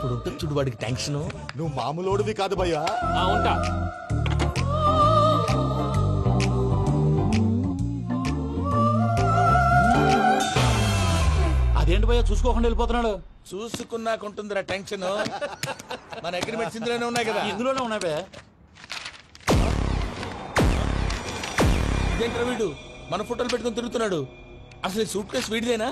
ఇప్పుడు ఉంటుంది చూడు వాడికి టెన్షన్. నువ్వు మామూలోడివి కాదు భయ్యా. ఉంటా. అదేంటి భయ్యా చూసుకోకుండా వెళ్ళిపోతున్నాడు? చూసుకున్నాకుంటుందిరా టెన్షన్. మన అగ్రిమెంట్స్ ఇందులోనే ఉన్నాయి కదా. ఇందులోనే ఉన్నాయి భయ్యా. ఇదేంట్రా వీడు మన ఫోటోలు పెట్టుకుని తిరుగుతున్నాడు? అసలు సూట్ కేసు వీడిదేనా?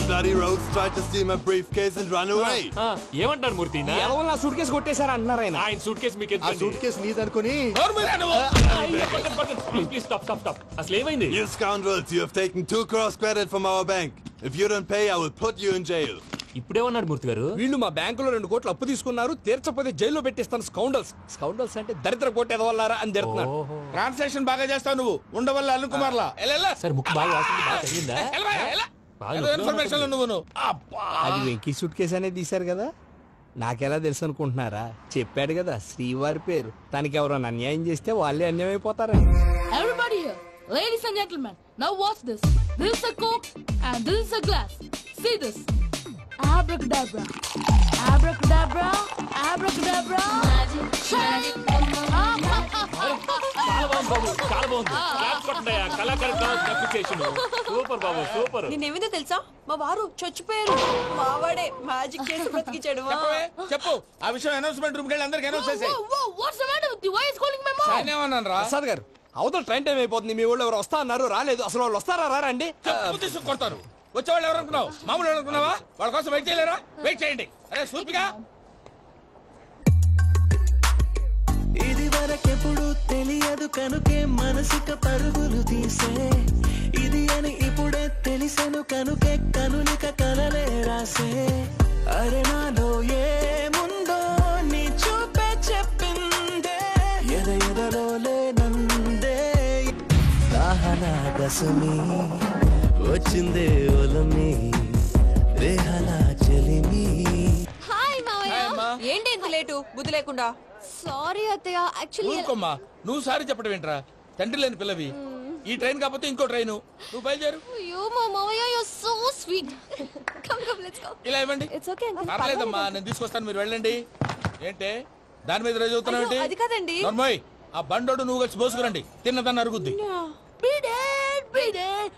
Bloody rogues tried to steal my briefcase and run away. ఏమంటారు మూర్తి? నా సూట్ కేసు కొట్టేశారు అన్నారు ఆయన. ఆయన సూట్ కేసు మీకు ఆ సూట్ కేసు నీదనుకుని. అసలు ఏమైంది? You scoundrels, you have taken 2 crores credit from our bank. If you don't pay, I will put you in jail. ఇప్పుడేమన్నాడు మూర్తి గారు? వీళ్ళు మా బ్యాంకులో 2 కోట్లు అప్పు తీసుకున్నారు, తీర్చపోతే జైల్లో పెట్టిస్తాను. స్కౌండల్స్. స్కౌండల్స్ అంటే దరిద్ర కొట్టేదవల్లారా అని తిడుతున్నారు. ట్రాన్సాక్షన్ బాగా చేస్తావు నువ్వు. ఉండవల్ల అల్లు కుమార్లా. సార్ ముక్కు బాగా వాసింది, బాగా తగ్గిందా? ఇన్ఫర్మేషన్ నువ్వు. అది వెంకీ సూట్ కేసు అనేది తీశారు కదా, నాకెలా తెలుసు అనుకుంటున్నారా? చెప్పాడు కదా శ్రీవారి పేరు. తనకి ఎవరైనా అన్యాయం చేస్తే వాళ్ళే అన్యాయం అయిపోతారని. Everybody here, ladies and gentlemen, now watch this. This is a coke and this is a glass. See this. Abracadabra, abracadabra, abracadabra. Magic. చాలా బాగుంది. సూపర్ బాబు, సూపర్. నేనేమిందో తెలుసా? మా వారు చచ్చిపోయారు. మావాడే మ్యాజిక్ చేసి బ్రతికించాడు. చెప్పు ఆ విషయం. అనౌన్స్మెంట్ రూమ్ కెళ్ళి అందరికి అనౌన్స్ చేసేయ్. What's the matter with you? Why is calling my mom? నేనేమన్నాను రా? ప్రసాద్ గారు, అవతల ట్రైన్ టైం అయిపోతుంది. మీ వాళ్ళు ఎవరు వస్తా అన్నారు, రాలేదు. అసలు వాళ్ళు వస్తారా రారా అండి? కొడతారు. వచ్చేవాళ్ళు ఎవరు అనుకున్నావు? మామూలు అనుకున్నావా? వాళ్ళ కోసం వెయిట్ చేయలేరా? వెయిట్ చేయండి. అరే సూపిగా. ఇది వరకెప్పుడు తెలియదు కనుకే మనసుక పరుగులు తీసే, ఇది అని ఇప్పుడే తెలిసెను కనుకే కనులిక కలలే రాసే. అరే నాలో ఏముందో నీ చూపే చెప్పిందే, ఎదలో లేనందే. దాహనా దశమి వచ్చిందే ఒలమి, రేహలా చెలిమి. హాయ్ మావయ్య. ఏంటి ఇంత లేటు? బుద్ధి లేకుండా. సారీ అత్తయ్య. యాక్చువల్లీ నువ్వు సారీ చెప్పడం ఏంట్రా? తండ్రి లేని పిల్లవి. ఈ ట్రైన్ కాకపోతే ఇంకో ట్రైన్. నువ్వు బయలుదేరు. అయ్యో మా మావయ్య, you are so sweet. Come come let's go. ఇలా ఇవ్వండి. It's okay uncle. పర్లేదమ్మా, నేను తీసుకొస్తాను, మీరు వెళ్ళండి. ఏంటే దాని మీద రోజు అవుతున్నావు? అది కాదండి. నర్మోయ్, ఆ బండోడు నువ్వు కలిసి పోసుకురండి. తిన్నదాన్ని అరుగుద్ది.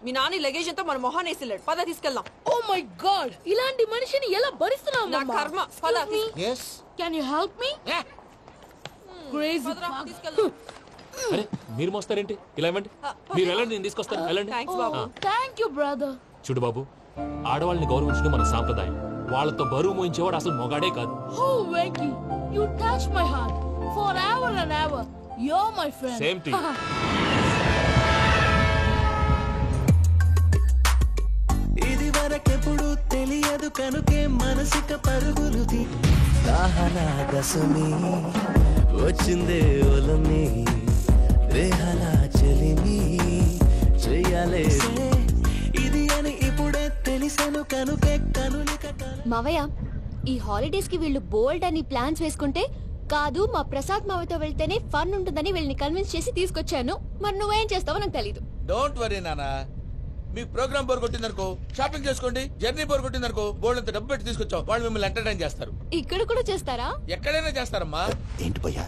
మీ నాని లగేజ్ అంతా మన మొహాన్ వేసిల్లాడు. పద తీసుకెళ్దాం. ఓ మై గాడ్, ఇలాంటి మనిషిని ఎలా భరిస్తున్నావు? నా కర్మ. పద. Can you help me? Crazy. తీసుకెళ్దాం. అరే మీరు మోస్తారేంటి? ఇలా ఇవ్వండి. మీరు వెళ్ళండి, నేను తీసుకొస్తాను. వెళ్ళండి. Thanks Babu. Thank you brother. చూడు బాబు, ఆడవాళ్ళని గౌరవించడం మన సాంప్రదాయం. వాళ్ళతో బరువు మోయించేవాడు అసలు మొగాడే కాదు. Oh Venky, you touch my heart forever and ever. You're my friend. Same to you. ఇది వరకెప్పుడు తెలియదు కనుకే మనసుక పరుగులు తీ. దాహనా దశమి వచ్చిందే ఒలమి, రేహలా చెలిమి. చెయ్యాలే ఇది అని ఇప్పుడే తెలిసెను కనుకే కనులిక. మావయ్య, ఈ హాలిడేస్ కి వీళ్ళు బోల్డ్ అని ప్లాన్స్ వేసుకుంటే కాదు మా ప్రసాద్ మావయ్యతో వెళ్తేనే ఫన్ ఉంటుందని వీళ్ళని కన్విన్స్ చేసి తీసుకొచ్చాను. మరి నువ్వేం చేస్తావో నాకు తెలీదు. డోంట్ వరీ నానా. మీ ప్రోగ్రామ్ బోర్ కొట్టిందనుకో షాపింగ్ చేసుకోండి. జర్నీ బోర్ కొట్టిందనుకో బోర్డు అంత డబ్బు పెట్టి తీసుకొచ్చాం. వాళ్ళు మిమ్మల్ని ఎంటర్టైన్ చేస్తారు. ఇక్కడ కూడా చేస్తారా? ఎక్కడైనా చేస్తారమ్మా. ఏంటి భయ్యా,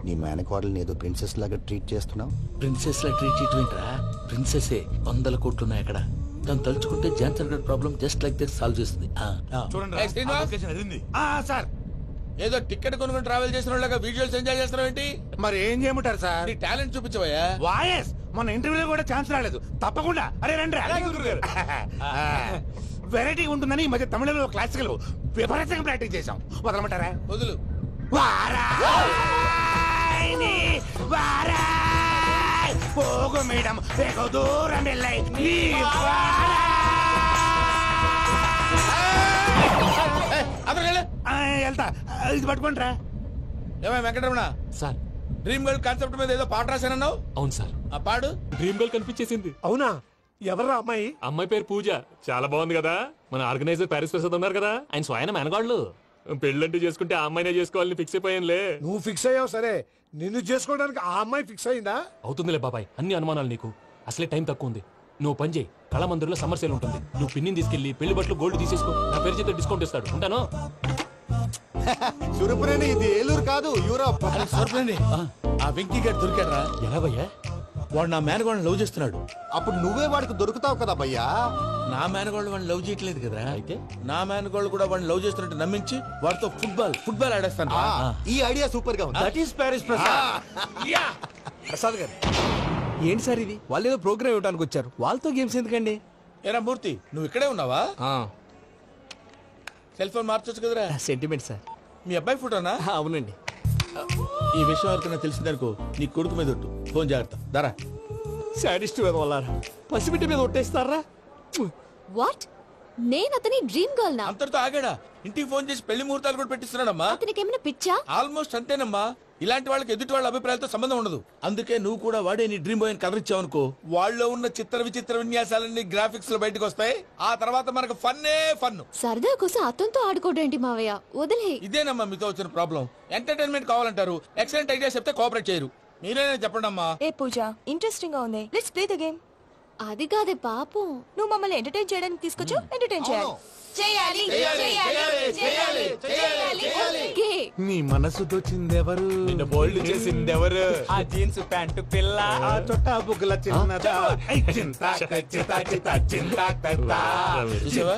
నీ మేనకోడల్ని ఏదో ప్రిన్సెస్ లాగా ట్రీట్ చేస్తున్నావు? ప్రిన్సెస్ లా ట్రీట్ చేయటమేంట్రా? ప్రిన్సెసే 100 కోట్లు ఉన్నాయి అక్కడ. తను తలుచుకుంటే జాన్సన్ గడ్ problem just like this solve చేస్తుంది. సార్, ఏదో టికెట్ కొనుక్కొని ట్రావెల్ చేసిన వాళ్ళగా విజువల్స్ ఎంజాయ్ చేస్తున్నావు ఏంటి? మరి ఏం చేయమంటారు సార్? నీ టాలెంట్ చూపించవయ్యా. వాయస్ మన ఇంటర్వ్యూలో కూడా ఛాన్స్ రాలేదు. తప్పకుండా. అరే రండి. వెరైటీ ఉంటుందని ఈ మధ్య తమిళంలో క్లాసికల్ విపరీతంగా ప్రాక్టీస్ చేసాం. వదలమంటారా? వదులు. పోగు మేడం దూరం వెళ్ళాయి. వెళ్తా. ఇది పట్టుకుంటారా? ఏమై Venkataramana sir, dream girl concept మీద ఏదో పాట రాశానన్నావు. అవును సార్. ఆ పాడు. డ్రీమ్ గర్ల్ కనిపించేసింది. అవునా? ఎవరా అమ్మాయి? అమ్మాయి పేరు పూజ. చాలా బాగుంది కదా. మన ఆర్గనైజర్ ప్యారిస్ ప్రసాద్ ఉన్నారు కదా, ఆయన స్వయం మేనగాళ్ళు. పెళ్ళంటూ చేసుకుంటే ఆ అమ్మాయినే చేసుకోవాలని ఫిక్స్ అయిపోయానులే. నువ్వు ఫిక్స్ అయ్యావు సరే, నిన్ను చేసుకోవడానికి ఆ అమ్మాయి ఫిక్స్ అయిందా? అవుతుందిలే బాబాయ్, అన్ని అనుమానాలు నీకు. అసలే టైం తక్కువ ఉంది. నువ్వు పని చేయి, కళామందిర్లో సమ్మర్ సేల్ ఉంటుంది. నువ్వు పిన్నిని తీసుకెళ్లి పెళ్లి బట్టలు గోల్డ్ తీసేసుకో. నా పేరు చేత డిస్కౌంట్ ఇస్తాడు. ఉంటాను. సురపురేని ఇది ఏలూరు కాదు, యూరోప్. ఆ వెంకీ గారు దొరికాడరా? ఎలా భయ్యా? వాడు నా మేనగోళ్ళని లవ్ చేస్తున్నాడు. అప్పుడు నువ్వే వాడికి దొరుకుతావు కదా భయ్యా. నా మేనగోళ్ళు వాడిని లవ్ చేయట్లేదు కదరా. అయితే నా మేనగోళ్ళు కూడా వాడిని లవ్ చేస్తున్నట్టు నమ్మించి వాడితో ఫుట్బాల్ ఆడేస్తాను. ఈ ఐడియా సూపర్ గా ఉంది. That is Paris Prasad. Prasad గారు ఏంటి సార్ ఇది? వాళ్ళు ఏదో ప్రోగ్రామ్ ఇవ్వడానికి వచ్చారు, వాళ్ళతో గేమ్స్ ఎందుకండి? ఏరా మూర్తి, నువ్వు ఇక్కడే ఉన్నావా? ఆ, సెల్ ఫోన్ మార్చొచ్చు కదరా. Sentiment sir. మీ అబ్బాయి ఫోటోనా? అవునండి. ఈ విషయం ఎవరికైనా తెలిసిందనుకో నీ కొడుకు మీద ఒట్టు. ఫోన్ జాగ్రత్త. దారా. సాడిస్ట్ మీద వాళ్ళారా, పసిబిడ్డ మీద ఒట్టేస్తారా? వాట్? నేను అతని డ్రీమ్ గర్ల్ నా? అంతటితో ఆగాడా? ఇంటికి ఫోన్ చేసి పెళ్లి ముహూర్తాలు కూడా పెట్టిస్తున్నాడమ్మా. అతనికి ఏమైనా పిచ్చా? ఆల్మోస్ట్ అంతేనమ్మా. ఇలాంటి వాళ్ళకి ఎదుటి వాళ్ళ అభిప్రాయాలతో సంబంధం ఉండదు. అందుకే నువ్వు కూడా వాడే నీ డ్రీమ్ బాయ్ కలర్ ఇచ్చావు అనుకో, వాళ్ళలో ఉన్న చిత్ర విచిత్ర విన్యాసాలన్నీ గ్రాఫిక్స్ లో బయటకు వస్తాయి. ఆ తర్వాత మనకు ఫన్నే ఫన్. సరదా కోసం అతనితో ఆడుకోవడేంటి మావయ్య? వదిలే. ఇదేనమ్మా మీతో వచ్చిన ప్రాబ్లం. ఎంటర్టైన్మెంట్ కావాలంటారు, ఎక్సలెంట్ ఐడియా చెప్తే కోఆపరేట్ చేయరు. మీరేనే చెప్పండి అమ్మా. ఏ పూజ, ఇంట్రెస్టింగ్ గా ఉంది. Let's play the game. అది కాదే పాపం. నువ్వు మమ్మల్ని ఎంటర్టైన్ చేయడానికి తీసుకొచ్చావు, ఎంటర్టైన్ చేయాలి. చేయాలి చేయాలి చేయాలి. గే. నీ మనసు దోచిందెవరు? నిన్న బోల్డ్ చేసిందెవరు? ఆ జీన్స్ ప్యాంటు పిల్ల, ఆ చొట్టా బుగ్గల చిన్నదా. చింతా చితా చితా చింతా కత్తా. చూసావా?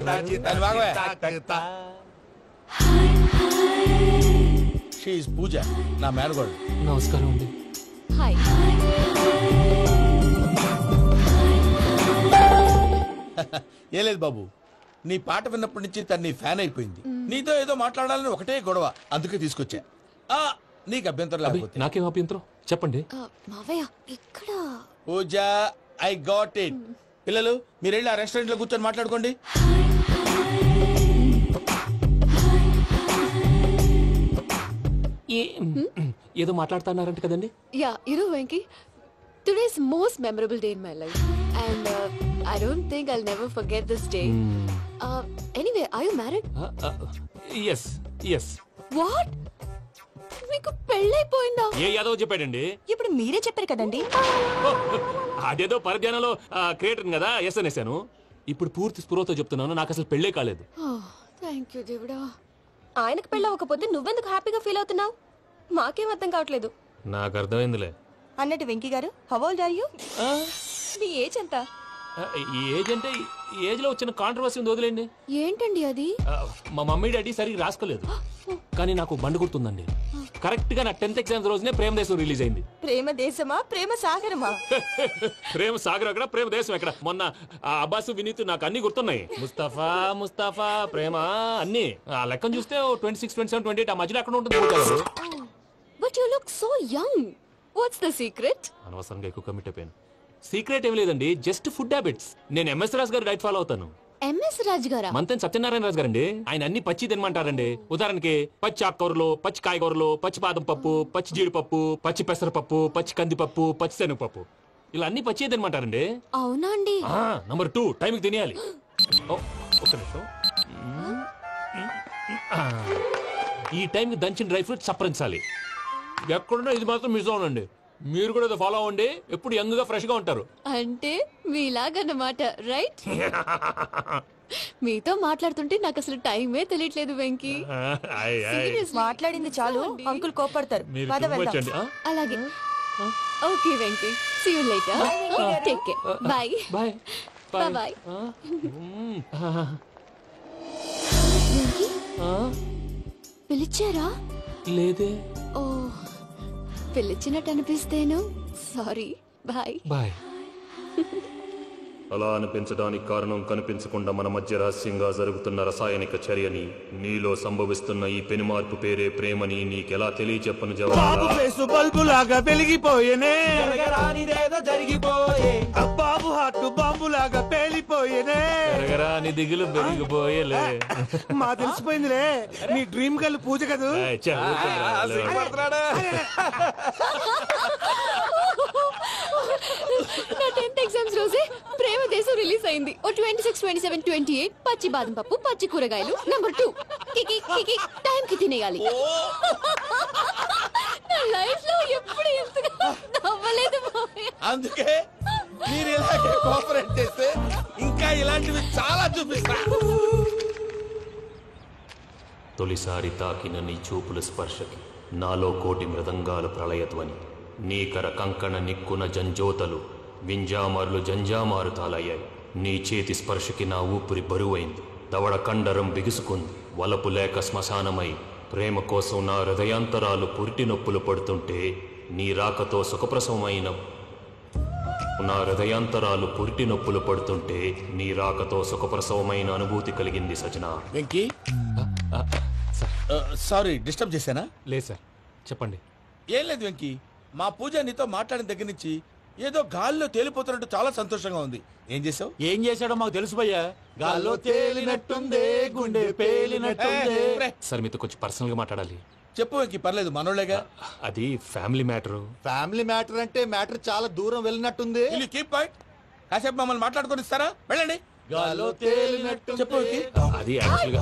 దాన్ని బాగోయ్. షీ ఈజ్ పూజ, నా మేనగోడు. నమస్కారం అండి. హాయ్. ఏ లేదు బాబు, నీ పాట విన్నప్పటి నుంచి తను నీ ఫ్యాన్ అయిపోయింది. నీతో ఏదో మాట్లాడాలని ఒకటే గొడవ, అందుకే తీసుకొచ్చా. నీకు అభ్యంతరం లేకపోతే. నాకేం అభ్యంతరం చెప్పండి. మావయ్య ఇక్కడ. పూజ, ఐ గాట్ ఇట్. పిల్లలు మీరు వెళ్ళి ఆ రెస్టారెంట్ లో కూర్చొని మాట్లాడుకోండి. ఏదో మాట్లాడుతున్నారంట కదండి. Yeah, Venky, today's most memorable day in my life, and I don't think I'll never forget this day. Anyway, are you married? Yes, yes. What? మీకు పెళ్ళైపోయిందా? ఏ యాదవ్ చెప్పాడండి? ఇప్పుడు మీరే చెప్పారు కదండి. అదేదో పరధ్యానంలో క్రియేటర్ కదా ఎస్ అనేసాను. ఇప్పుడు పూర్తి స్పృహతో చెప్తున్నాను, నాకు అసలు పెళ్ళే కాలేదు. థ్యాంక్ యూ దేవుడా. ఆయనకు పెళ్ళవకపోతే నువ్వెందుకు హ్యాపీగా ఫీల్ అవుతున్నావు? మాకేం అర్థం కావట్లేదు. నాకు అర్థమైందిలే. అన్నట్టు వెంకీ గారు, హౌ ఓల్డ్ ఆర్ యు? మీ ఏజ్ ఎంత? ఈ ఏజ్ అంటే ఈ ఏజ్ లో వచ్చిన కాంట్రవర్సీ ఉంది, వదిలేండి. ఏంటండి అది? మా మమ్మీ డాడీ సరిగ్గా రాసుకోలేదు, కానీ నాకు బండి గుర్తుందండి. కరెక్ట్ గా నా 10th ఎగ్జామ్స్ రోజునే ప్రేమ దేశం రిలీజ్ అయింది. ప్రేమ దేశమా ప్రేమ సాగరమా? ప్రేమ సాగర్ అక్కడ, ప్రేమ దేశం ఎక్కడ? మొన్న అబ్బాసు వినీత్ నాకు అన్ని గుర్తున్నాయి. ముస్తఫా ప్రేమ అన్ని ఆ లెక్కను చూస్తే 26, 27, 28 ఆ మధ్యలో అక్కడ ఉంటుంది. But you look so young. What's the secret? అనవసరంగా ఎక్కువ కమిట్ అయిపోయాను. సీక్రెట్ ఏం లేదండి, జస్ట్ ఫుడ్ హ్యాబిట్స్. నేను ఎంఎస్ రాజు గారు డైట్ ఫాలో అవుతాను. ఎంఎస్ రాజు గారా? మంతెన్ సత్యనారాయణ రాజు గారండి. ఆయన అన్ని పచ్చి తినమంటారండి. ఉదాహరణకి పచ్చి ఆకుకూరలు, పచ్చి కాయగూరలు, పచ్చి బాదం పప్పు, పచ్చి జీడిపప్పు, పచ్చి పెసరపప్పు, పచ్చి కందిపప్పు, పచ్చి శనగపప్పు, ఇలా అన్ని పచ్చి తినమంటారండి. అవునా అండి? నంబర్ 2, టైంకి తినేయాలి. ఒక్క నిమిషం. ఈ టైంకి దంచిన డ్రై ఫ్రూట్స్ సప్పరించాలి. ఎక్కడున్నా ఇది మాత్రం మిస్ అవునండి. మీరు కూడా ఫాలో అవ్వండి, ఎప్పుడు యంగ్ గా ఫ్రెష్ గా ఉంటారు. అంటే మీలాగన్నమాట, రైట్? మీతో మాట్లాడుతుంటే నాకు అసలు టైమే తెలియట్లేదు వెంకీ. మాట్లాడింది చాలు, అంకుల్ కోపడతారు. అలాగే. Okay Venky, see you later. Take care. Bye bye bye. పిలిచారా? లేదే. ఓ, పిలిచినట్టు అనిపిస్తేను సారీ. Bye bye. అలా అనిపించడానికి కారణం కనిపించకుండా మన మధ్య రహస్యంగా జరుగుతున్న రసాయనిక చర్యని, నీలో సంభవిస్తున్న ఈ పెనుమార్పు పేరే ప్రేమని నీకెలా తెలియచెప్పను జవాబు? బల్బు లాగా వెలిగిపోయేనే, జరిగిపోయే బాబు హార్ట్ బాంబు లాగా పేలిపోయేనే. నీ దిగులు పెరిగిపోయేలే. మా తెలిసిపోయిందిలే, నీ డ్రీమ్ గర్ల్ పూజ కదా. నా 10th ఎగ్జామ్స్ రోజే ప్రేమ దేశం రిలీజ్ అయింది. ఓ 26, 27, 28 పచ్చి బాదం పప్పు, పచ్చి కూరగాయలు. నంబర్ 2 కికి కికి టైం కి తినేయాలి. నా లైఫ్ లో ఎప్పుడు ఇంతగా నవ్వలేదు మామయ్య. అందుకే మీరు ఇలాగే కోఆపరేట్ చేస్తే ఇంకా ఇలాంటివి చాలా చూపిస్తా. తొలిసారి తాకిన నీ చూపుల స్పర్శకి నాలో కోటి మృదంగాలు ప్రళయధ్వని. నీకర కంకణ నిక్కున జంజోతలు వింజామారులు జంజామారుతాలయ్యాయి. నీ చేతి స్పర్శకి నా ఊపిరి బరువైంది. దవడ కండరం బిగుసుకుంది. వలపు లేక శ్మశానమై ప్రేమ కోసం నా హృదయాంతరాలు పురిటి నొప్పులు పడుతుంటే నీ రాకతో సుఖప్రసవమైన నా హృదయాంతరాలు పురిటి నొప్పులు పడుతుంటే నీ రాకతో సుఖప్రసవమైన అనుభూతి కలిగింది సజనా. వెంకీ సారీ డిస్టర్బ్ చేశానా? లేదు సార్, చెప్పండి. ఏం లేదు వెంకీ, మా పూజ నీతో మాట్లాడిన దగ్గర నుంచి ఏదో గాల్లో తేలిపోతున్నట్టు చాలా సంతోషంగా ఉంది. ఏం చేసావు? ఏం చేశాడో మాకు తెలుసు భయ్యా. గాల్లో తేలినట్టుందే, గుండె పేలినట్టుందే. సార్ మీతో కొంచెం పర్సనల్ గా మాట్లాడాలి. చెప్పు వెంకీ, పర్లేదు మనోళ్ళేగా. అది ఫ్యామిలీ మ్యాటర్. ఫ్యామిలీ మ్యాటర్ అంటే మ్యాటర్ చాలా దూరం వెళ్ళినట్టుంది. Keep point. కాసేపు మమ్మల్ని మాట్లాడుకొని ఇస్తారా? వెళ్ళండి. గాల్లో తేలినట్టు చెప్పు వెంకీ. అది యాక్చువల్ గా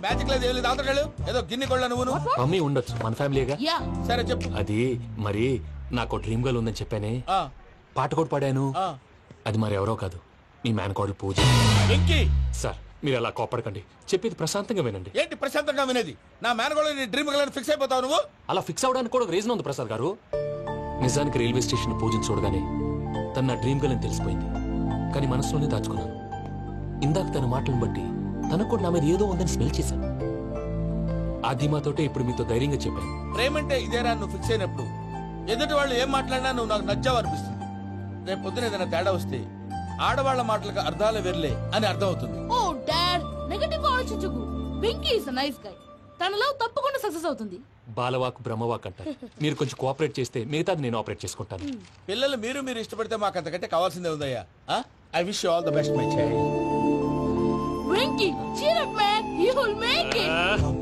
మ్యాజిక్ లేదు, ఏం లేదు. ఆతగాళ్ళు ఏదో గిన్నె కొళ్ళ నువ్వు. మమ్మీ ఉండొచ్చు, మన ఫ్యామిలీగా. సరే చెప్పు. అది మరి నాకు డ్రీమ్ గర్ల్ ఉందని చెప్పానే, పాట కూడా పాడాను. అది మరి ఎవరో కాదు, మీ మేనకోడలు పూజ. సార్ మీరు అలా కోపడకండి, చెప్పేది ప్రశాంతంగా వినండి. ఏంటి ప్రశాంతంగా వినేది? నా మేనకోడలు నీ డ్రీమ్ గర్ల్ ఫిక్స్ అయిపోతావు నువ్వు. అలా ఫిక్స్ అవడానికి కూడా రీజన్ ఉంది ప్రసాద్ గారు. నిజానికి రైల్వే స్టేషన్ పూజను చూడగానే తన నా డ్రీమ్ గర్ల్ అని తెలిసిపోయింది. కానీ మనసులోనే దాచుకున్నాను. ఇందాక తన మాటలను బట్టి తనకు కూడా నా మీద ఏదో ఉందని స్మెల్ చేశాను. ఆ ధీమాతోటే ఇప్పుడు మీతో ధైర్యంగా చెప్పాను. ప్రేమంటే ఇదేరా నువ్వు ఫిక్స్ అయినప్పుడు ఎదుటి వాళ్ళు ఏం మాట్లాడినా నువ్వు నాకు నచ్చావు అనిపిస్తుంది. రేపు పొద్దున ఏదైనా తేడా వస్తే ఆడవాళ్ల మాటలకు అర్థాలు వెర్లే అని అర్థం అవుతుంది. ఓ డాడ్, నెగటివ్ ఆలోచించకు. Venky is nice guy. తన లవ్ తప్పకుండా సక్సెస్ అవుతుంది. బాలవాక్ బ్రహ్మవాక్ అంటారు. మీరు కొంచెం కోఆపరేట్ చేస్తే మిగతాది నేను ఆపరేట్ చేసుకుంటాను. పిల్లలు మీరు ఇష్టపడితే మాకు అంతకంటే కావాల్సిందే ఉందయ్యా. I wish you all the best my child. Venky cheer up man, you will make it.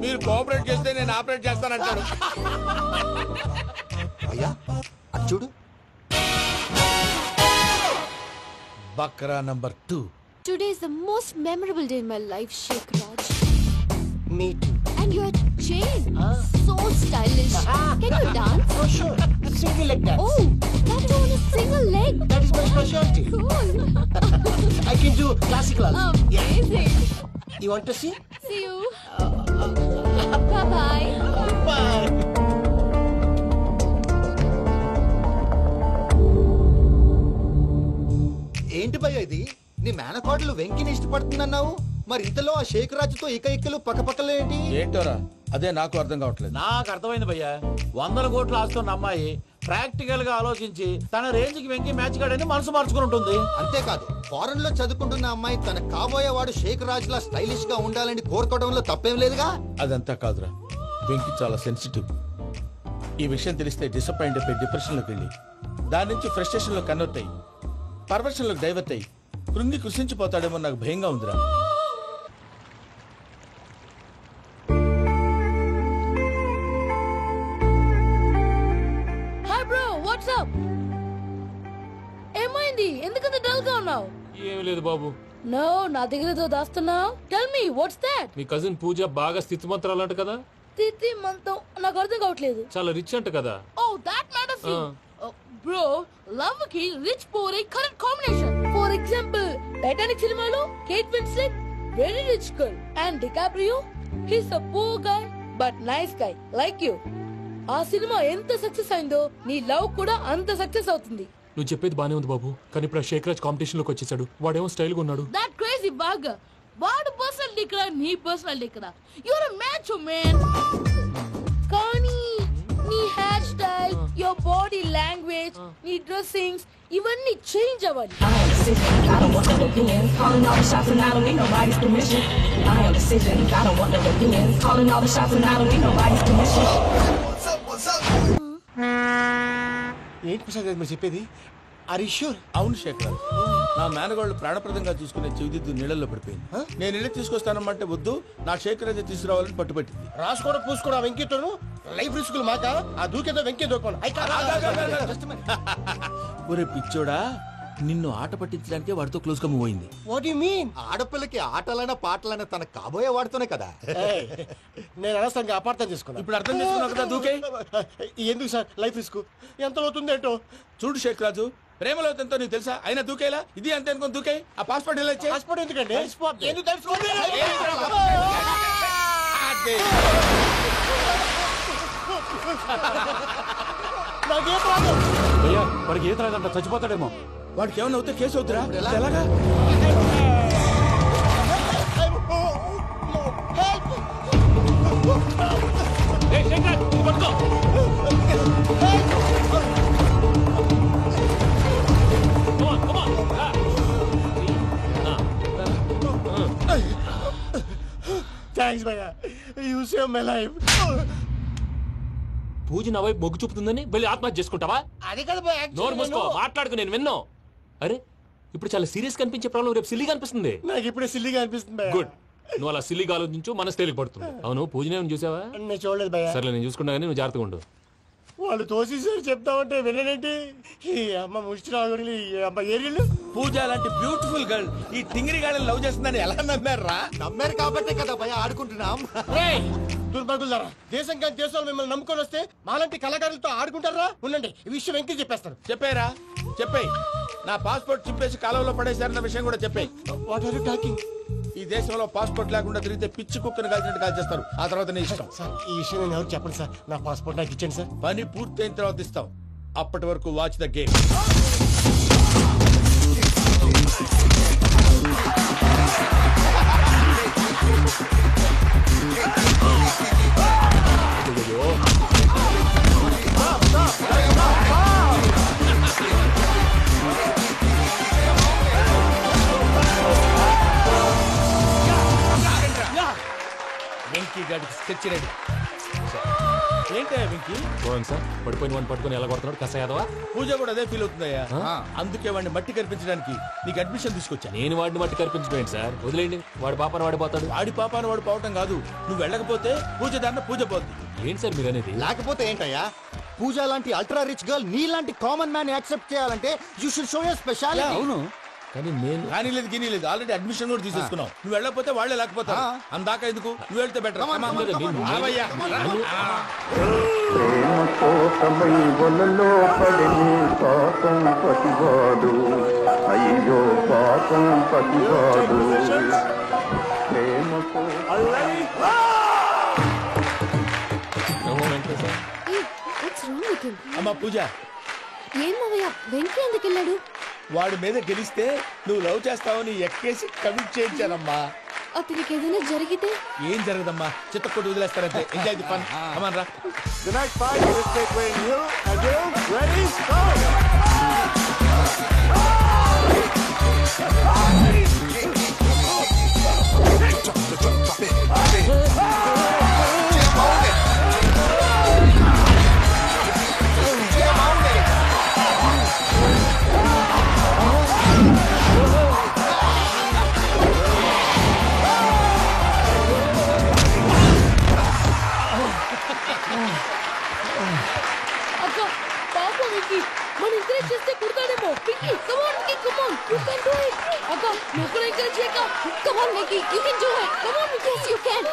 మీరు కోఆపరేట్ చేస్తే నేను ఆపరేట్ చేస్తానంటాడు. అయ్యా అది చూడు. Bakra number 2. Today is the most memorable day in my life, Sheikh Raj. Me too. And your chain, so stylish. Can you dance? Oh sure. Single leg dance. Oh, that too on a single leg. That is my specialty. Cool. I can do classical. Amazing. You want to see? See you. Bye-bye. Bye. ఏంటి భయ్య ఇది? నీ మేనకోడలు వెంకిని ఇష్టపడుతుందన్నావు, మరి ఇంతలో ఆ షేక్ రాజుతో ఇకలు పక్కపక్కలు ఏంటి? ఏంటోరా అదే నాకు అర్థం కావట్లేదు. నాకు అర్థమైంది భయ్యా. 100 కోట్లు ఆస్తున్న అమ్మాయి ప్రాక్టికల్ గా ఆలోచించి తన రేంజ్ కి వెంకి మ్యాచ్ కాడని మనసు మార్చుకుని ఉంటుంది. అంతేకాదు, ఫారెన్ లో చదువుకుంటున్న అమ్మాయి తన కాబోయేవాడు షేక్ రాజ్ లా స్టైలిష్ గా ఉండాలని కోరుకోవడంలో తప్పేం లేదుగా. అదంతా కాదురా, వెంకి చాలా సెన్సిటివ్. ఈ విషయం తెలిస్తే డిసప్పాయింట్ అయిపోయి డిప్రెషన్ లోకి వెళ్ళి దాని నుంచి ఫ్రస్ట్రేషన్ లో కన్వర్ట్ అయ్యి పర్వర్షన్ లోకి డైవర్ట్ అయ్యి కృంగి కృషించిపోతాడేమో నాకు భయంగా ఉందిరా. Hi bro, what's up? ఏమైంది? ఎందుకంత డల్ గా ఉన్నావు? ఏం లేదు బాబు. నో, నా దగ్గర ఏదో దాస్తున్నావు. Tell me what's that? మీ కజిన్ పూజ బాగా స్థితిమంతరాలు అంట కదా. స్థితి మంతం నాకు అర్థం కావట్లేదు. చాలా రిచ్ అంట కదా. Oh that matters. Bro, love కి rich poor correct combination. For example Titanic సినిమాలో Kate Winslet very rich girl and DiCaprio he's a poor guy but nice guy like you. ఆ సినిమా ఎంత సక్సెస్ అయిందో నీ love కూడా అంత success అవుతుంది. నువ్వు చెప్పేది బానే ఉంది బాబు, కానీ ఇప్పుడు షేక్ రాజ్ కాంపిటీషన్ లోకి వచ్చేసాడు. వాడేమో స్టైల్ గా ఉన్నాడు. దట్ క్రేజీ బాగ్. వాడు పర్సనల్ ఇక్కడ, నీ పర్సనల్ ఇక్కడ. Your a match man. కానీ నీ hair style, your body language, నీ డ్రెస్సింగ్స్ ఇవన్నీ చేంజ్ అవ్వాలి. ఏంటి ప్రసాద్ మీరు చెప్పేది? అరిష్యూర్? అవును శేఖర్, నా మేనగాళ్ళు ప్రాణప్రదంగా చూసుకునే చెవిదిద్దు నీళ్ళల్లో పడిపోయింది. నేను ఇల్లు తీసుకొస్తానమ్మంటే వద్దు, నా శేఖర్ అయితే తీసుకురావాలని పట్టుబట్టింది. రాసుకోవడం పూసుకోవడం వెంకీతోను లైఫ్ రిస్కులు మాక ఆ దూకేదో వెంకీ దూకోను. ఒరే పిచ్చోడా, నిన్ను ఆట పట్టించడానికే వాడితో క్లోజ్ గా మూవ్ అయింది. What you mean? ఆడపిల్లకి ఆటలైనా పాటలైనా తన కాబోయే వాడుతూనే కదా. నేను అనవసరంగా అపార్థం చేసుకున్నా. ఇప్పుడు అర్థం చేసుకున్నావు కదా, దూకే. ఎందుకు సార్ లైఫ్ రిస్క్? ఎంత అవుతుంది ఏంటో చూడు షేక్ రాజు, ప్రేమలో ఎంతో నీకు తెలుసా? అయినా దూకేలా ఇది అంతే అనుకుని దూకే. ఆ పాస్పోర్ట్ ఎలా ఇచ్చే? పాస్పోర్ట్ ఎందుకండి? ఎందుకు తెలుసుకోండి? వాడికి ఈత రాదంట, చచ్చిపోతాడేమో. వాడికి ఏమన్నా అవుతే కేసు అవుతురా? ఎలాగా? థ్యాంక్స్ భయ్యా, యు సేవ్ మై లైఫ్. పూజ నా వైపు మొగ్గు చూపుతుందని వెళ్ళి ఆత్మహత్య చేసుకుంటావా? అది కదా భయ్యా. నోరు మూసుకో, మాట్లాడుకు, నేను విన్నాను. అరే ఇప్పుడు చాలా సీరియస్ కనిపించే ప్రాబ్లం రేపు సిల్లీగా అనిపిస్తుంది. నాకు ఇప్పుడే సిల్లీగా అనిపిస్తుంది. గుడ్, నువ్వు అలా సిల్లీగా ఆలోచించు, మనసు తేలిక పడుతుంది. అవును, పూజనే చూసావా? నేను చూడలేదు భయ్యా. సర్లే, నేను చూసుకున్నా కానీ నువ్వు జాగ్రత్తగా ఉండు. వాళ్ళు తోసేసారు చెప్తామంటే విననేంటి? ఈ అమ్మ ముష్టి అమ్మ ఏరియలు. పూజ లాంటి బ్యూటిఫుల్ గర్ల్ ఈ తింగిరి గాళ్ళని లవ్ చేస్తుందని ఎలా నమ్మారా? నమ్మారు కాబట్టే కదా భయ ఆడుకుంటున్నాం. దుర్భగులారా, దేశం కానీ దేశాలు మిమ్మల్ని నమ్ముకొని వస్తే మాలాంటి కళాకారులతో ఆడుకుంటారా? ఉండండి, ఈ విషయం వెంకీ చెప్పేస్తాను. చెప్పారా? చెప్పేయ్. నా పాస్పోర్ట్ చింపేసి కాలంలో పడేశారన్న విషయం కూడా చెప్పేయ్. What are you talking? ఈ దేశంలో పాస్పోర్ట్ లేకుండా తిరిగితే పిచ్చి కుక్కను కాల్చినట్టు కాల్చేస్తారు. ఆ తర్వాత నీ ఇష్టం. సార్, ఈ విషయం నేను ఎవరు చెప్పండి సార్. నా పాస్పోర్ట్ నాకు ఇచ్చేయండి సార్. పని పూర్తయిన తర్వాత ఇస్తాం. అప్పటి వరకు వాచ్ ద గేమ్. వెంకీ గాడికి స్కెచ్ రెడీ. ఏంటయ్యా వెంకీ? సార్, పడిపోయిన వాడిని పట్టుకొని ఎలా కొడుతున్నాడు కసయాదవా? పూజ కూడా అదే ఫీల్ అవుతుందయ్యా. అందుకే వాడిని మట్టి కనిపించడానికి నీకు అడ్మిషన్ తీసుకొచ్చా. నేను వాడిని మట్టి కనిపించడం సార్, వదిలేండి. వాడి పాపాను వాడిపోతాడు. వాడి పాపాను వాడు పోవటం కాదు, నువ్వు వెళ్ళకపోతే పూజ దాన్న పూజ పోద్ది. ఏంటి సార్ మీరు అనేది? లేకపోతే ఏంటయ్యా, పూజ లాంటి అల్ట్రా రిచ్ గర్ల్ నీ లాంటి కామన్ మ్యాన్ యాక్సెప్ట్ చేయాలంటే you should show your speciality. అవును, కానీ నేను కానీ లేదు గిని లేదు, ఆల్రెడీ అడ్మిషన్ కూడా తీసేసుకున్నావు. నువ్వు వెళ్ళకపోతే వాళ్ళే లేకపోతే అందాక ఎందుకు? నువ్వు వెళ్తే బెటర్. అయ్యో పాపం పతివాడు. అమ్మా పూజ, ఏం మావయ్య, వెంకీ ఎందుకు వెళ్ళాడు? వాడి మీద గెలిస్తే నువ్వు లవ్ చేస్తావని ఎక్కేసి కమిట్ చేయించానమ్మా. అతనికి ఏదైనా జరిగితే? ఏం జరగదమ్మా, చిత్తకొట్టు వదిలేస్తారంటే. Enjoy the fun. కమాన్ రా. The next fight is between you and you. Ready? Go! అక్క, పాప వెంకీ, మన ఎంకరేజ్ చేస్తే కుడతాడేమో. Venky, come on, Vicky, come on, you can do it. అక్క, నువ్వు కూడా ఎంకరేజ్ చేయక. Come on, Vicky, you can do it. Come on, yes, you can.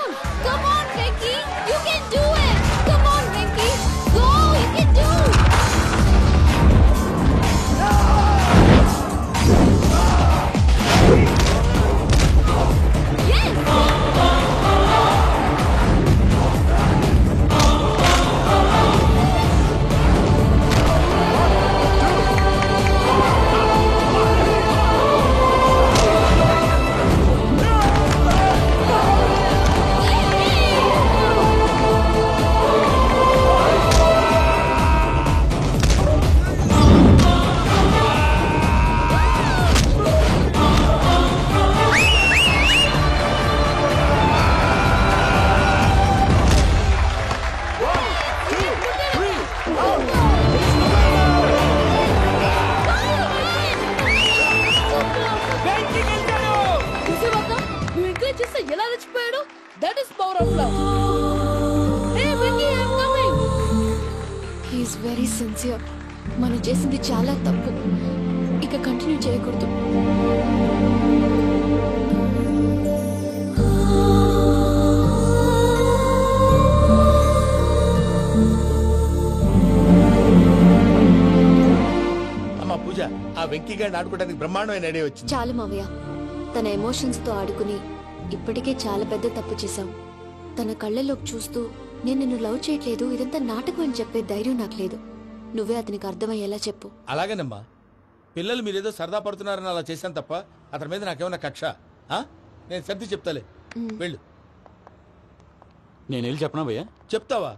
butterflies. Hey, Vicky, I'm coming. He's very sincere. మనం చేసింది చాలా తప్పు, ఇక కంటిన్యూ చేయకూడదు. అమ్మా పూజ, ఆ వెంకీ గారిని ఆడుకోవడానికి బ్రహ్మాండమైన ఐడియా వచ్చింది. చాలు మావయ్య, తన ఎమోషన్స్ తో ఆడుకుని ఇప్పటికే చాలా పెద్ద తప్పు చేశాం. తన కళ్ళలోకి చూస్తూ నేను నిన్ను లవ్ చేయట్లేదు, ఇదంతా నాటకం అని చెప్పే ధైర్యం నాకు లేదు. నువ్వే అతనికి అర్థమయ్యేలా చెప్పు. అలాగేనమ్మా, పిల్లలు మీరేదో సరదా పడుతున్నారని అలా చేశాను తప్ప అతని మీద నాకేమన్నా కక్ష? నేను సర్ది చెప్తాలే, వెళ్ళు. నేను వెళ్ళి చెప్పనా భయ్యా? చెప్తావా?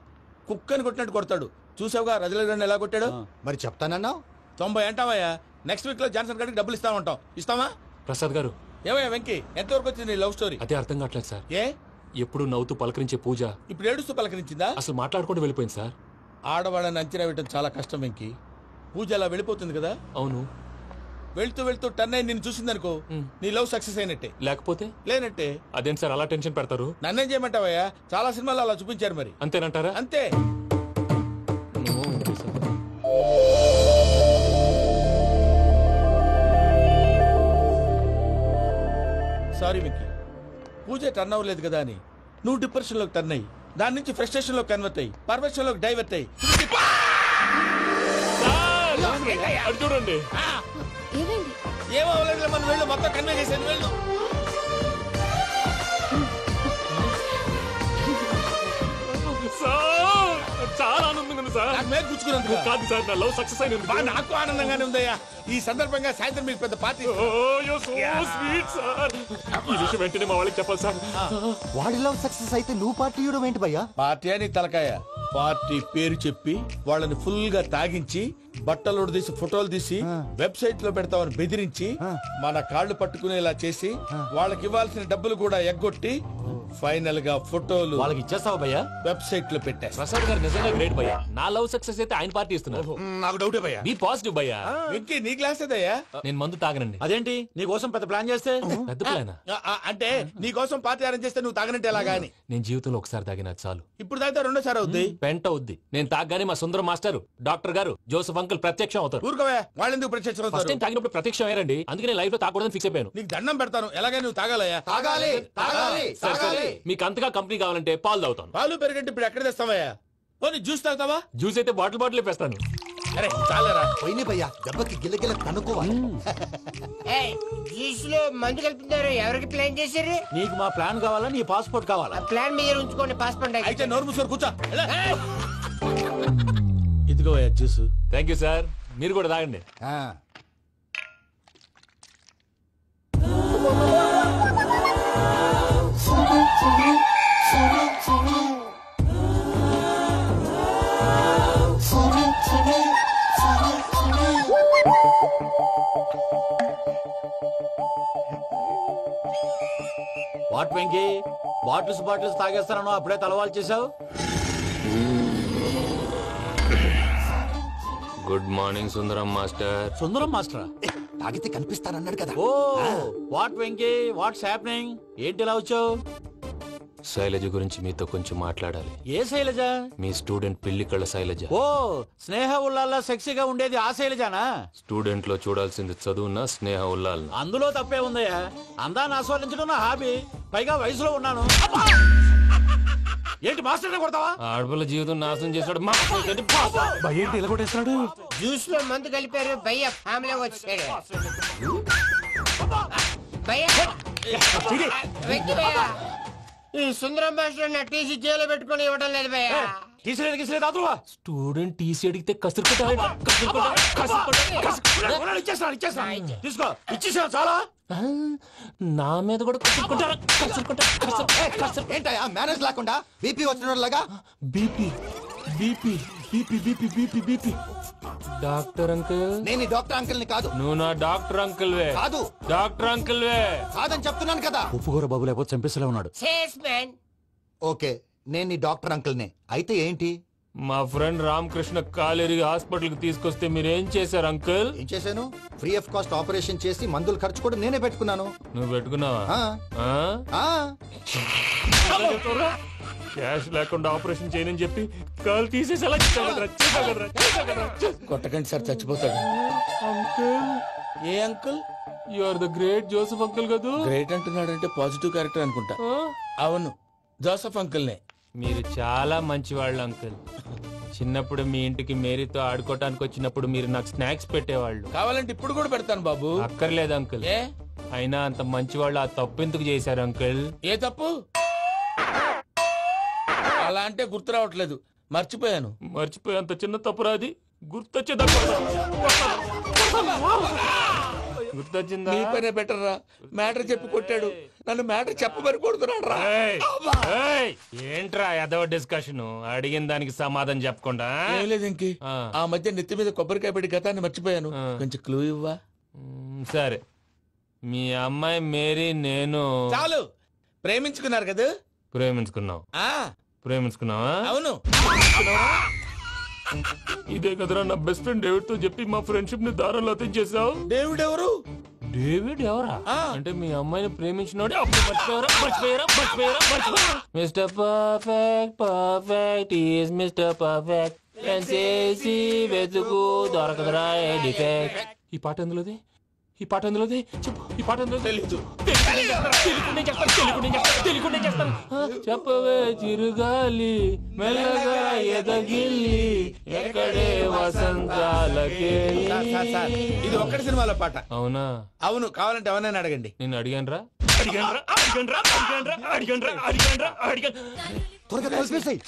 కుక్కని కొట్టినట్టు కొడతాడు. చూసావుగా రజల గారిని ఎలా కొట్టాడు? మరి చెప్తానన్నావు. 90 అంటావయ్యా. నెక్స్ట్ వీక్ లో జాన్సన్ గారికి డబ్బులు ఇస్తామంటాం. ఇస్తావా? ప్రసాద్ గారు, ఏమయ్యా వెంకీ, ఎంతవరకు వచ్చింది నీ లవ్ స్టోరీ? అదే అర్థం కావట్లేదు సార్. ఏ ఎప్పుడు నవ్వుతూ పలకరించే పూజ ఇప్పుడు ఏడుస్తూ పలకరించిందా? అసలు మాట్లాడుకుంటూ వెళ్ళిపోయింది సార్. ఆడవాళ్ళని అంచనా వేయటం చాలా కష్టం వెంకీ. పూజ అలా వెళ్ళిపోతుంది కదా. అవును. వెళ్తూ వెళ్తూ టర్న్ అయి నిన్ను చూసిందనుకో, నీ లవ్ సక్సెస్ అయినట్టే. లేకపోతే లేనట్టే. అదేం సార్ అలా టెన్షన్ పెడతారు? నన్నేం చేయమంటావయ్యా? చాలా సినిమాలు అలా చూపించారు. మరి అంతేనంటారా? అంతే. సారీ వెంకీ, పూజ టర్న్ అవ్వలేదు కదా అని నువ్వు డిప్రెషన్ లోకి టర్న్ అయ్యి, దాని నుంచి ఫ్రస్ట్రేషన్ లో కన్వర్ట్ అయ్యి, పర్వర్షన్ లోకి డైవర్ట్ అయ్యి. చూడండి, ఏమో అవ్వలేదు, మనం వెళ్ళు, మొత్తం కన్వే చేసేది. వెళ్ళు. చాలా ఆనందంగా ఉంది సార్. నాకు మీద కూర్చుకున్నందుకు కాదు సార్, నా లవ్ సక్సెస్ అయినందుకు. నాకు ఆనందంగానే ఉందయ్యా. ఈ సందర్భంగా సాయంత్రం మీకు పెద్ద పార్టీ. ఈ విషయం వెంటనే మా వాళ్ళకి చెప్పాలి సార్. వాడి లవ్ సక్సెస్ అయితే నువ్వు పార్టీ ఇవ్వడం ఏంటి భయ్యా? పార్టీ అని తలకాయ. పార్టీ పేరు చెప్పి వాళ్ళని ఫుల్ గా తాగించి, బట్టలు తీసి ఫోటోలు తీసి వెబ్సైట్ లో పెడతామని బెదిరించి, మన కాళ్ళు పట్టుకునేలా చేసి, వాళ్ళకి ఇవ్వాల్సిన డబ్బులు కూడా ఎగ్గొట్టి, ఫైనల్ గా ఫోటోలు వాళ్ళకి ఇచ్చేస్తావా భయ్యా? వెబ్సైట్ లో పెట్టా. ప్రసాద్ గారు నిజంగా గ్రేట్ భయ్యా. నా లవ్ సక్సెస్ అయితే ఆయన పార్టీ ఇస్తున్నారు. నాకు డౌటే భయ్యా. బీ పాజిటివ్ భయ్యా. వెంకీ, నీ క్లాస్ ఏదయ్యా? నేను మందు తాగనండి. అదేంటి నీ కోసం పెద్ద ప్లాన్ చేస్తే? పెద్ద ప్లానా? అంటే నీ కోసం పార్టీ అరేంజ్ చేస్తే నువ్వు తాగనంటే ఎలాగా అని. నేను జీవితంలో ఒకసారి తాగినా చాలు. ఇప్పుడు తాగితే రెండోసారి అవుద్ది. పెంట అవుద్ది. నేను తాగగానే మా సుందరం మాస్టర్, డాక్టర్ గారు, జోసెఫ్ అంకుల్ ప్రత్యక్షం అవుతారు. ఊరుకోవే, వాళ్ళు ఎందుకు ప్రత్యక్షం ఫస్ట్ అవుతారు? టైం తాగినప్పుడు ప్రత్యక్షం అయ్యారండి. అందుకే నేను లైఫ్ లో తాగకూడదని ఫిక్స్ అయిపోయాను. నీకు దండం పెడతాను, ఎలాగే నువ్వు తాగాలయ్యా. తాగాలి, తాగాలి, తాగాలి. మీకు అంతగా కంపెనీ కావాలంటే పాలు తాగుతాను. పాలు పెరిగంటే ఇప్పుడు ఎక్కడ తెస్తావయ్యా? పోనీ జ్యూస్ తాగుతావా? జ్యూస్ అయితే బాటిల్ వేస్తాను. అరే చాలరా, పోయిన భయ్యా, దెబ్బకి గిల్లగిల్ల కనుక్కోవాలి. జ్యూస్ లో మందు కలుపుతున్నారు. ఎవరికి ప్లాన్ చేశారు? నీకు మా ప్లాన్ కావాలా, నీ పాస్పోర్ట్ కావాలా? ప్లాన్ మీరు ఉంచుకోండి, పాస్పోర్ట్ అయితే నోరు మూసుకొని కూర్చో. ఇదిగో జ్యూస్. Thank you sir. మీరు కూడా తాగండి. వాట్ వెంకీ, బాటిల్స్ తాగేస్తాను, అప్పుడే తలవాలు చేసావు. Good morning Sundaram master. Sundaram మాస్టరా? తాగితే కనిపిస్తానన్నాడు కదా. Oh what Venky, what's happening? ఏంటి ఇలా వచ్చావు? శైలజ గురించి మీతో కొంచెం మాట్లాడాలి. ఏ శైలజ? మీ స్టూడెంట్ పిల్లి కళ్ళ శైలజ. ఓ స్నేహ ఉల్లాల్లో సెక్సీగా ఉండేది ఆ శైలజానా? స్టూడెంట్ లో చూడాల్సింది చదువున్న స్నేహ ఉల్లాల్. అందులో తప్పే ఉందయ్యా. అందాన్ని ఆస్వాదించడం నా హాబీ. పైగా వయసులో ఉన్నాను. ఏంటి మాస్టర్ కొడతావా? ఆడపిల్ల జీవితం నాశనం చేశాడు. ఏంటి ఇలా కొట్టేస్తున్నాడు? జ్యూస్ లో మందు కలిపారు. భయ్య ఫ్యామిలీ వచ్చాడు. ఈ సుందరం భాష నా టీసీ జైల్లో పెట్టుకుని ఇవ్వడం లేదు భయ్య. స్టూడెంట్ టీసీ అడిగితే తీసుకో, ఇచ్చేసా చాలా. నా మీద కూడా ఏంటయ్యా మేనేజ్ లేకుండా బీపీ వచ్చిన లాగా? BP BP BP BP BP BP. Doctor uncle, నేను డాక్టర్ అంకుల్ ని కాదు. నువ్వు నా డాక్టర్ అంకుల్ వే. కాదు, డాక్టర్ అంకుల్ వే. కాదని చెప్తున్నాను కదా. ఉప్పుకూర బాబు లేకపోతే చంపేసేలా ఉన్నాడు. ఓకే, నేను నీ డాక్టర్ అంకుల్ నే. అయితే ఏంటి? మా ఫ్రెండ్ రామకృష్ణ కాలేరికి హాస్పిటల్ కి తీసుకొస్తే మీరేం చేశారు అంకుల్? ఏం చేశాను? ఫ్రీ ఆఫ్ కాస్ట్ ఆపరేషన్ చేసి మందులు ఖర్చు కూడా నేనే పెట్టుకున్నాను. నువ్వు పెట్టుకున్నావా? క్యాష్ లేకుండా ఆపరేషన్ చేయనని చెప్పి కాలు తీసేసి అలా కొట్టకండి సార్ చచ్చిపోతాడు. అంకుల్, ఏ uncle? You are the great Joseph uncle కదా. గ్రేట్ అంటున్నాడంటే పాజిటివ్ క్యారెక్టర్ అనుకుంటా. అవును, జోసఫ్ అంకుల్నే. మీరు చాలా మంచివాళ్ళు అంకుల్. చిన్నప్పుడు మీ ఇంటికి మేరీతో ఆడుకోవటానికి వచ్చినప్పుడు మీరు నాకు స్నాక్స్ పెట్టేవాళ్ళు. కావాలంటే ఇప్పుడు కూడా పెడతాను బాబు. అక్కర్లేదు అంకుల్. ఏ అయినా అంత మంచివాళ్ళు ఆ తప్పు ఎందుకు చేశారు అంకుల్? ఏ తప్పు? అలా అంటే గుర్తు రావట్లేదు, మర్చిపోయాను. మర్చిపోయి అంత చిన్న తప్పురాది గుర్తొచ్చేదా? గుర్తొచ్చిందా? నీ పనే బెటర్ రా. మ్యాటర్ చెప్పి కొట్టాడు, నన్ను మ్యాటర్ చెప్పమని కొడుతున్నాడు రా. ఏంట్రా ఏదో డిస్కషన్? అడిగిన దానికి సమాధానం చెప్పకుండా. ఏం లేదు ఇంకి, ఆ మధ్య నెత్తి మీద కొబ్బరికాయ పెట్టి గతాన్ని మర్చిపోయాను. కొంచెం క్లూ ఇవ్వా? సరే, మీ అమ్మాయి మేరీ నేను చాలు. ప్రేమించుకున్నారు కదా? ప్రేమించుకున్నావు. ప్రేమించుకున్నావా? అవును. ఇదే కదరా నా బెస్ట్ ఫ్రెండ్ డేవిడ్ తో చెప్పి మా ఫ్రెండ్షిప్ ని దారంలో అతించేసావు. డేవిడ్ ఎవరు? డేవిడ్ ఎవరా? అంటే మీ అమ్మాయిని ప్రేమించినోడే mister perfect, perfect is mister perfect చేసి వెతుకు దొరకదురా డిఫెక్ట్. ఈ పాట ఎందులోది? ఈ పాట ఎందులోది? చెప్పు. ఈ పాట ఎందులో? తెలీదు. చెప్పవే చిరుగాలి మెల్లగా ఎదగిల్లి ఎక్కడే వసంతాలకే. ఇది ఒక్కటి సినిమాలో పాట. అవునా? అవును. కావాలంటే ఎవరైనా అడగండి. నేను అడిగాను రా. త్వరగా కలిపేసాయి.